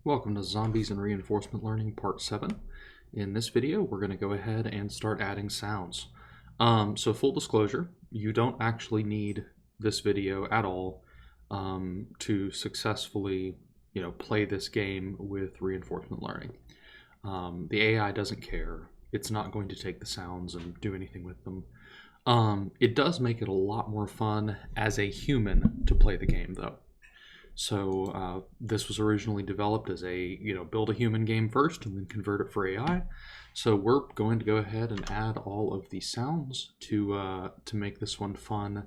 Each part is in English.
Welcome to Zombies and Reinforcement Learning Part 7. In this video, we're going to go ahead and start adding sounds. So full disclosure, you don't actually need this video at all to successfully play this game with reinforcement learning. The AI doesn't care. It's not going to take the sounds and do anything with them. It does make it a lot more fun as a human to play the game, though. So this was originally developed as a, build a human game first and then convert it for AI. So we're going to go ahead and add all of the sounds to make this one fun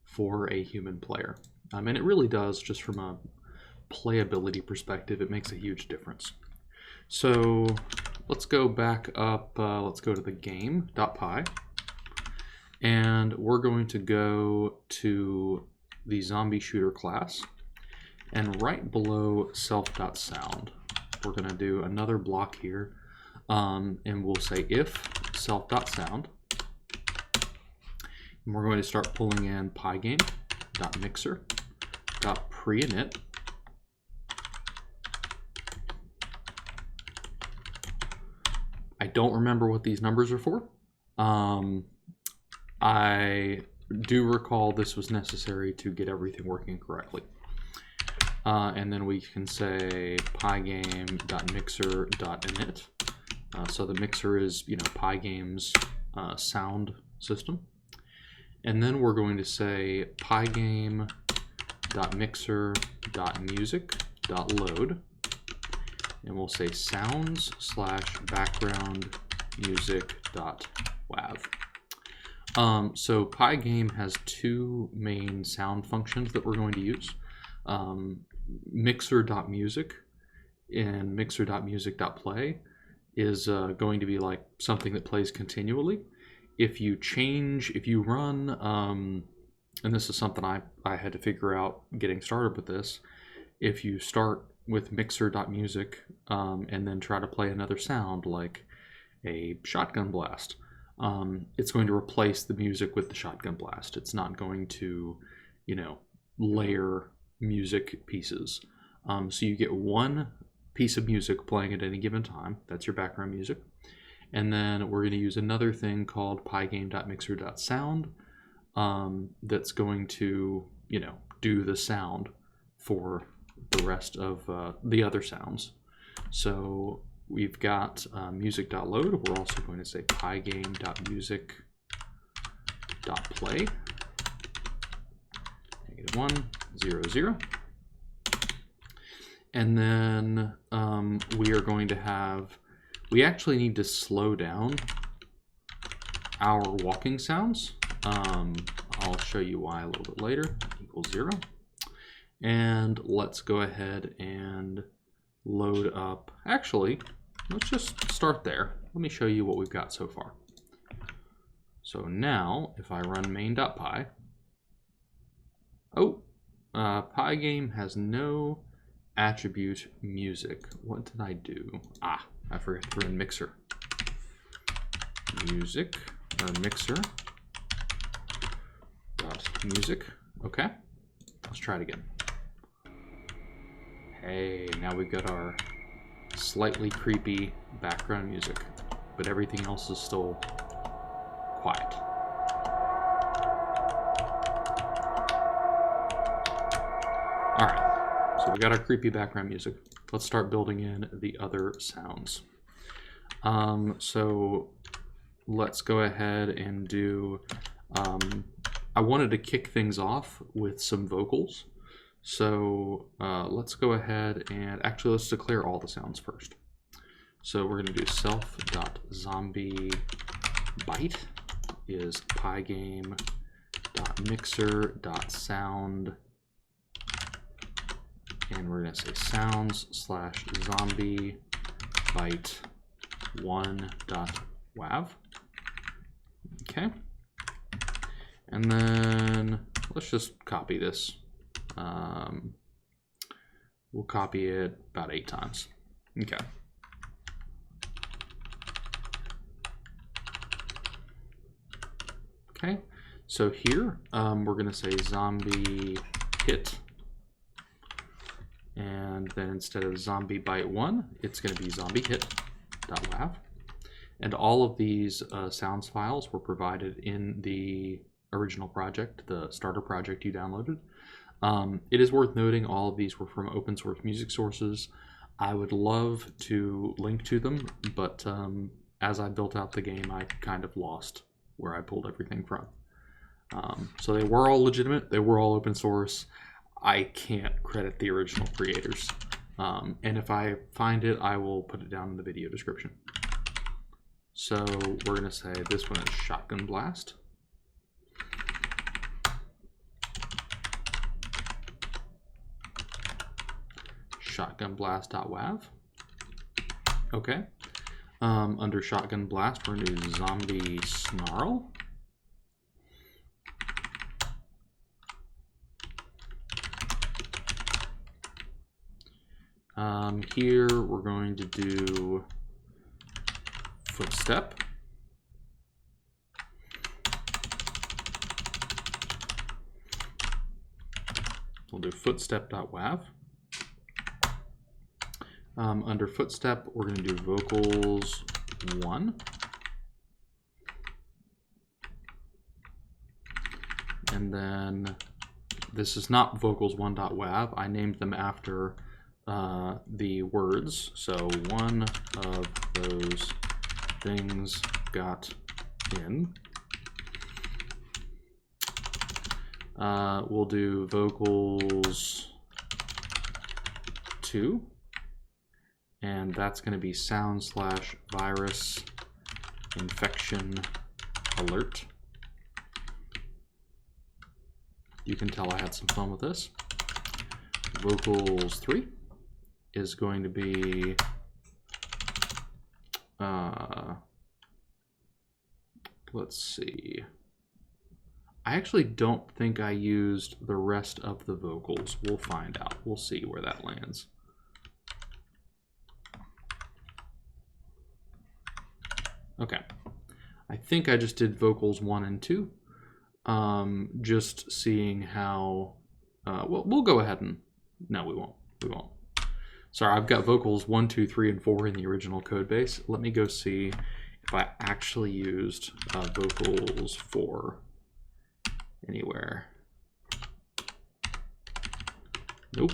for a human player. And it really does, just from a playability perspective, it makes a huge difference. So let's go back up, let's go to the game.py, and we're going to go to the zombie shooter class. And right below self.sound, we're going to do another block here, and we'll say if self.sound. And we're going to start pulling in Pygame.mixer.preinit. I don't remember what these numbers are for. I do recall this was necessary to get everything working correctly. And then we can say pygame.mixer.init. So the mixer is, Pygame's sound system. And then we're going to say pygame.mixer.music.load. And we'll say sounds/backgroundmusic.wav. So Pygame has two main sound functions that we're going to use. Mixer.music and mixer.music.play is going to be like something that plays continually. If you run, and this is something I had to figure out getting started with this, if you start with mixer.music and then try to play another sound like a shotgun blast, it's going to replace the music with the shotgun blast. It's not going to, layer music pieces. So you get one piece of music playing at any given time. That's your background music. And then we're going to use another thing called pygame.mixer.sound that's going to, do the sound for the rest of the other sounds. So we've got music.load. We're also going to say pygame.music.play. -1 0 0, and then we are going to have, we actually need to slow down our walking sounds. I'll show you why a little bit later. =0, and let's go ahead and load up. Actually, let's just start there. Let me show you what we've got so far. So now if I run main.py, Pygame has no attribute music. What did I do? I forgot to run mixer. Music, or mixer dot music. Okay, let's try it again. Hey, now we've got our slightly creepy background music, but everything else is still quiet. All right, so we got our creepy background music. Let's start building in the other sounds. So let's go ahead and do, I wanted to kick things off with some vocals. So let's go ahead and actually let's declare all the sounds first. So we're going to do self.zombieBite is pygame.mixer.sound. And we're going to say sounds/zombie_bite1.wav. Okay. And then let's just copy this. We'll copy it about 8 times. Okay. Okay. So here we're going to say zombie hit And then instead of zombie bite 1, it's going to be zombie hit.wav. And all of these sounds files were provided in the original project, the starter project you downloaded. It is worth noting all of these were from open source music sources. I would love to link to them, but as I built out the game, I kind of lost where I pulled everything from. So they were all legitimate, they were all open source. I can't credit the original creators. And if I find it, I will put it down in the video description. So we're gonna say this one is Shotgun Blast. Shotgun Blast.wav. Okay. Under Shotgun Blast, we're gonna do Zombie Snarl. Here we're going to do Footstep. We'll do Footstep.wav. Under Footstep, we're going to do Vocals 1. And then this is not Vocals1.wav. I named them after the words. So one of those things got in. We'll do Vocals 2. And that's going to be sound/virus infection alert. You can tell I had some fun with this. Vocals 3 is going to be let's see. I actually don't think I used the rest of the vocals. We'll find out. We'll see where that lands. Okay, I think I just did vocals 1 and 2. Just seeing how, well, we'll go ahead and, no, we won't. Sorry, I've got vocals 1, 2, 3, and 4 in the original code base. Let me go see if I actually used vocals 4 anywhere. Nope.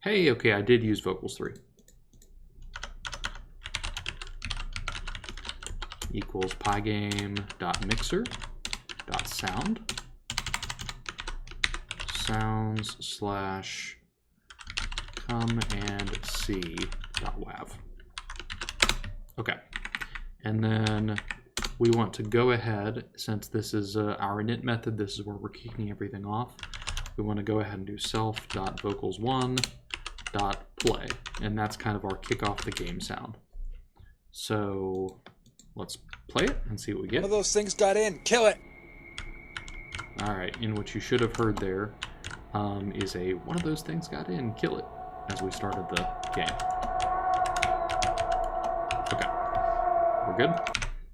Hey, okay, I did use vocals 3. Equals pygame.mixer.sound sounds/come-and-see.wav. Okay, and then we want to go ahead, since this is our init method, this is where we're kicking everything off. We want to go ahead and do self.vocals1.play, and that's kind of our kick off the game sound. So let's play it and see what we get. One of those things got in. Kill it. All right, and what you should have heard there is a one of those things got in. Kill it as we started the game. Okay, we're good.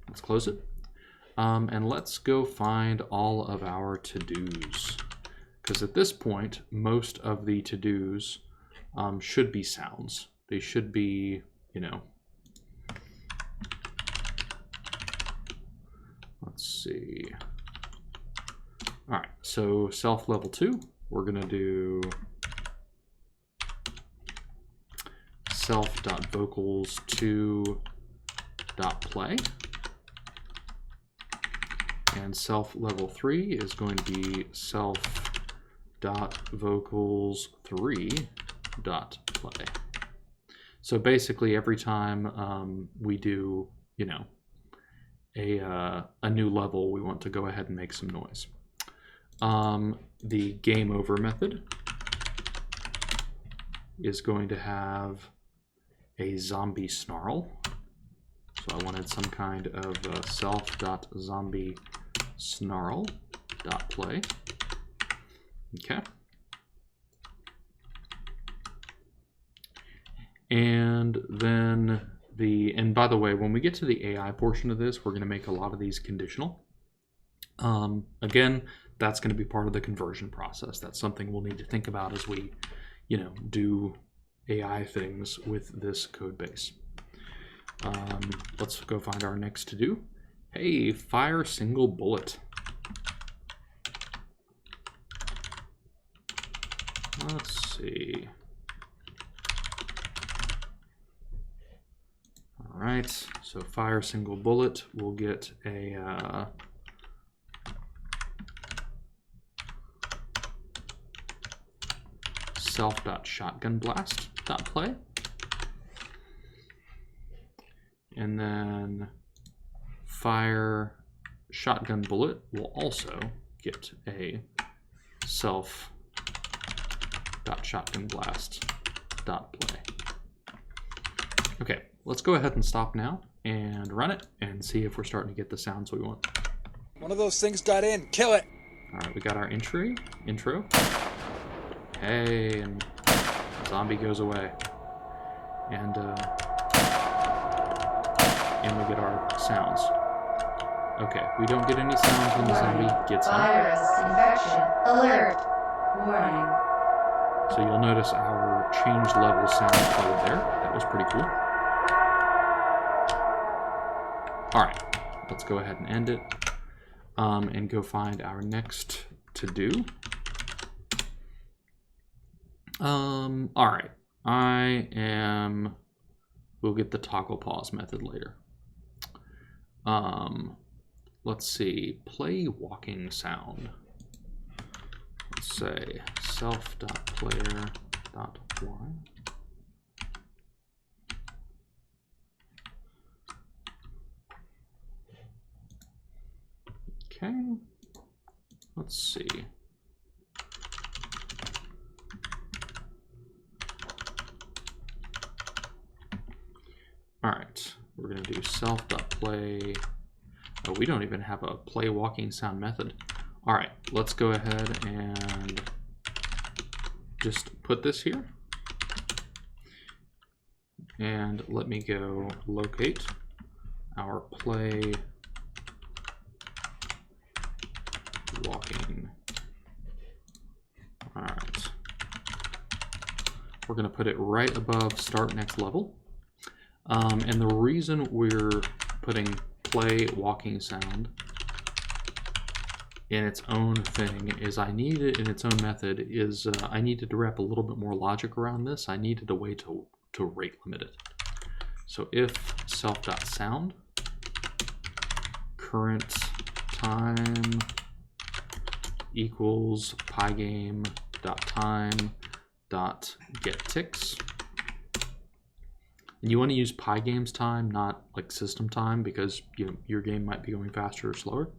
Let's close it. And let's go find all of our to-dos. Because at this point, most of the to-dos should be sounds. They should be, you know, let's see. All right, so self level 2, we're gonna do self.vocals2.play. And self level 3 is going to be self.vocals3.play. So basically every time we do, you know, a new level, we want to go ahead and make some noise. The game over method is going to have a zombie snarl. So I wanted some kind of self.zombie snarl.play. Okay. And then and by the way, when we get to the AI portion of this, we're going to make a lot of these conditional. Again, that's going to be part of the conversion process. That's something we'll need to think about as we, do AI things with this code base. Let's go find our next to do. Hey, fire single bullet. Let's see. All right, so fire single bullet, we'll get a self.shotgunblast.play. And then fire shotgun bullet will also get a self.shotgunblast.play. Okay, let's go ahead and stop now and run it and see if we're starting to get the sounds we want. One of those things got in. Kill it. All right, we got our intro. Hey, and zombie goes away. And we get our sounds. Okay, we don't get any sounds when the zombie gets in. Virus infection alert. Warning. So you'll notice our change level sound played there. That was pretty cool. All right, let's go ahead and end it and go find our next to do. All right, we'll get the toggle pause method later. Let's see, play walking sound. Let's say self.player.y. Okay, let's see. All right, we're going to do self.play. Oh, we don't even have a play walking sound method. All right, let's go ahead and just put this here. And let me go locate our play walking. All right. We're going to put it right above start next level. And the reason we're putting play walking sound in its own thing is I need it in its own method is I needed to wrap a little bit more logic around this. I needed a way to rate limit it. So if self.sound current time equals pygame.time.getTicks. And you want to use Pygame's time, not like system time, because your game might be going faster or slower.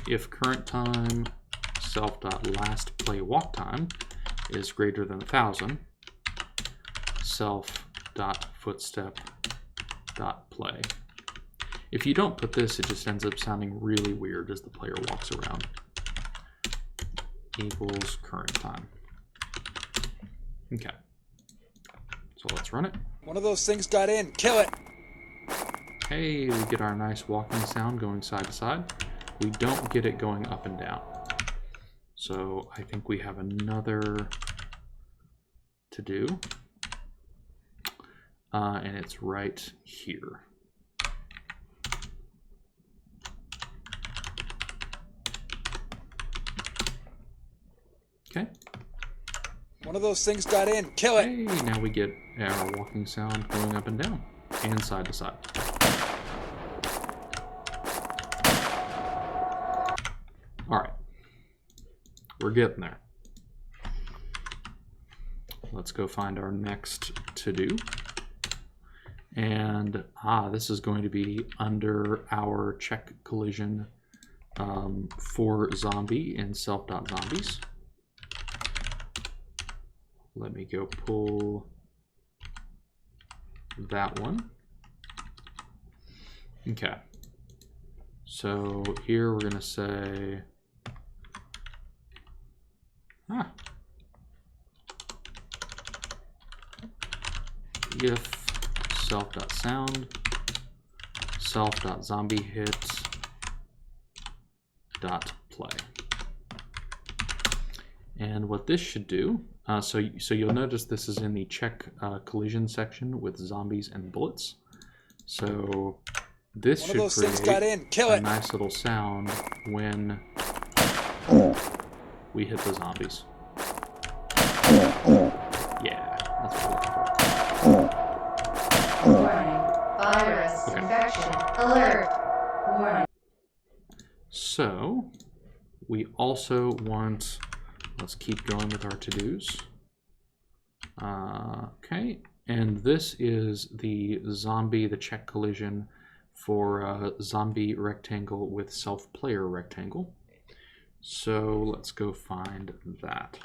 If current time self.lastPlayWalkTime is greater than 1,000, self.footstep.play. If you don't put this, it just ends up sounding really weird as the player walks around. Equals current time. Okay. So let's run it. One of those things got in. Kill it. Hey, we get our nice walking sound going side to side. We don't get it going up and down. So I think we have another to do. And it's right here. Okay. One of those things got in. Kill it. Hey, now we get our walking sound going up and down and side to side. All right. We're getting there. Let's go find our next to-do. And this is going to be under our check collision for zombie in self.zombies. Let me go pull that one. Okay. So here we're going to say, if self.sound self.zombiehit.play. And what this should do, so you'll notice this is in the check collision section with zombies and bullets. So this One should of those things create got in. Kill a it. nice little sound when we hit the zombies. Yeah, that's what we're looking for. Warning. Virus Okay. infection. Alert. Warning. So we also want, let's keep going with our to-dos. Okay, and this is the check collision for zombie rectangle with self-player rectangle. So let's go find that.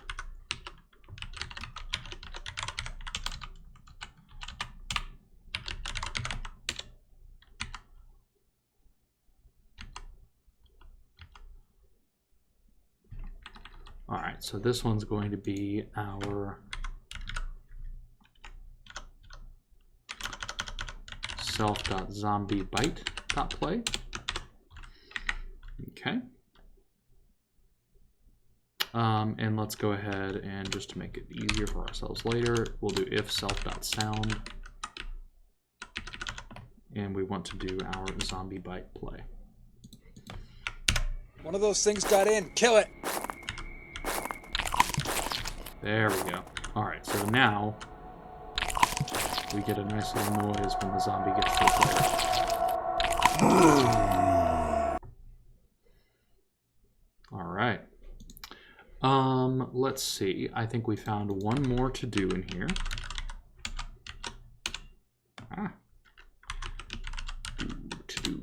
All right, so this one's going to be our self.zombiebite.play. Okay. And let's go ahead and just to make it easier for ourselves later, we'll do if self.sound. And we want to do our zombie bite play. One of those things got in. Kill it. There we go. All right, so now we get a nice little noise when the zombie gets to the player. All right. Let's see. I think we found one more to do in here. To do.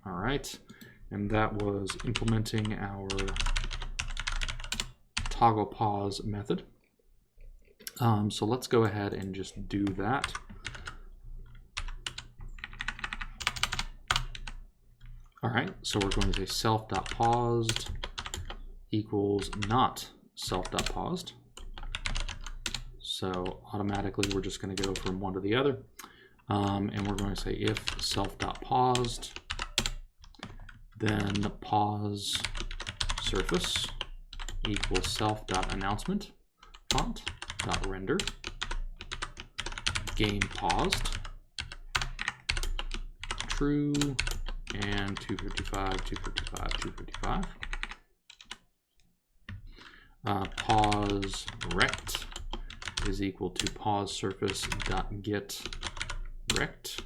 All right, and that was implementing our toggle pause method. So let's go ahead and just do that. All right, so we're going to say self.paused equals not self.paused. So automatically we're just going to go from one to the other. And we're going to say if self.paused, then pause surface equals self.announcement font.render game paused true and 255 255 255. Pause rect is equal to pause surface dot get rect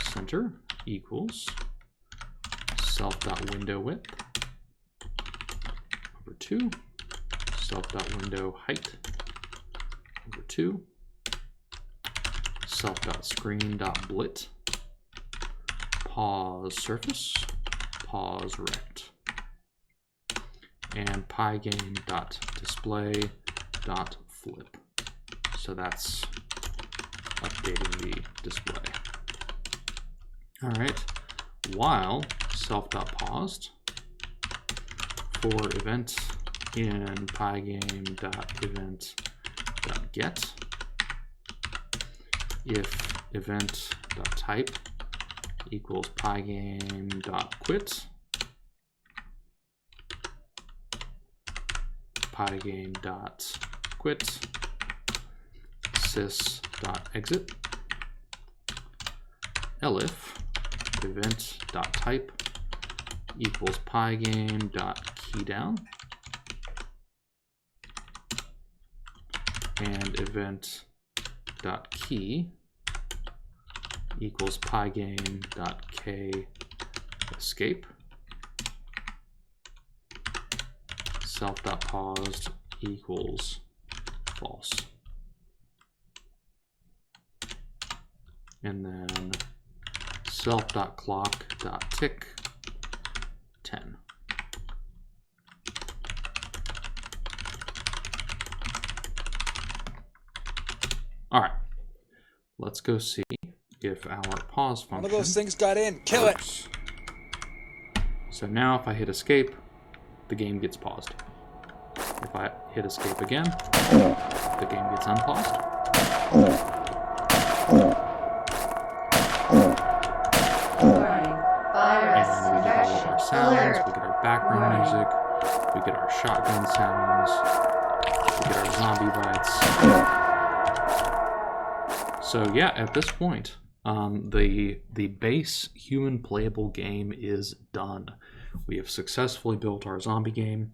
center equals self dot window width over 2 self dot window height over 2 self dot screen dot blit pause surface pause rect and pygame dot display dot flip. So that's updating the display. All right, while self.paused for event in pygame.event.get if event.type equals pygame.quit pygame.quit sys.exit elif event.type equals pygame.keydown and event.key equals pygame.k escape self.paused equals false. And then self.clock.tick 10. All right, let's go see if our pause function One of those things got in. Kill it. works. So now if I hit escape, the game gets paused. If I hit escape again, the game gets unpaused. Warning. Virus And we get all of our infection. sounds, Alert. we get our background Warning. music, We get our shotgun sounds. We get our zombie bites. So yeah, at this point, the base human playable game is done. We have successfully built our zombie game,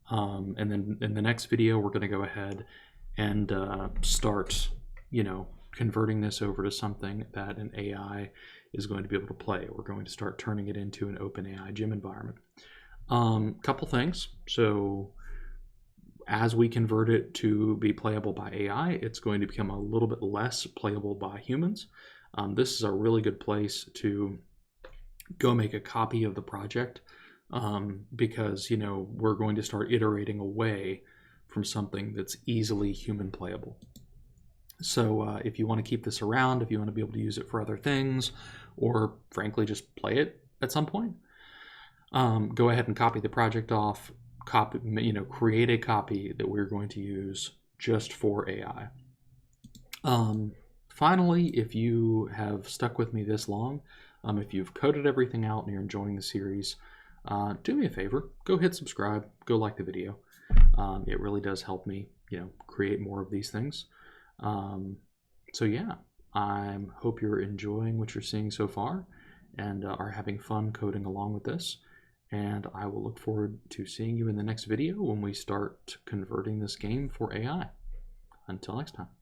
and then in the next video we're going to go ahead and start, converting this over to something that an AI is going to be able to play. We're going to start turning it into an OpenAI gym environment. Couple things. So as we convert it to be playable by AI, it's going to become a little bit less playable by humans. This is a really good place to go make a copy of the project, because we're going to start iterating away from something that's easily human playable. So if you want to keep this around, if you want to be able to use it for other things, or frankly just play it at some point, go ahead and copy the project off, create a copy that we're going to use just for AI. Finally, if you have stuck with me this long, if you've coded everything out and you're enjoying the series, do me a favor, go hit subscribe, go like the video. It really does help me, create more of these things. So yeah, I hope you're enjoying what you're seeing so far and are having fun coding along with this. And I will look forward to seeing you in the next video when we start converting this game for AI. Until next time.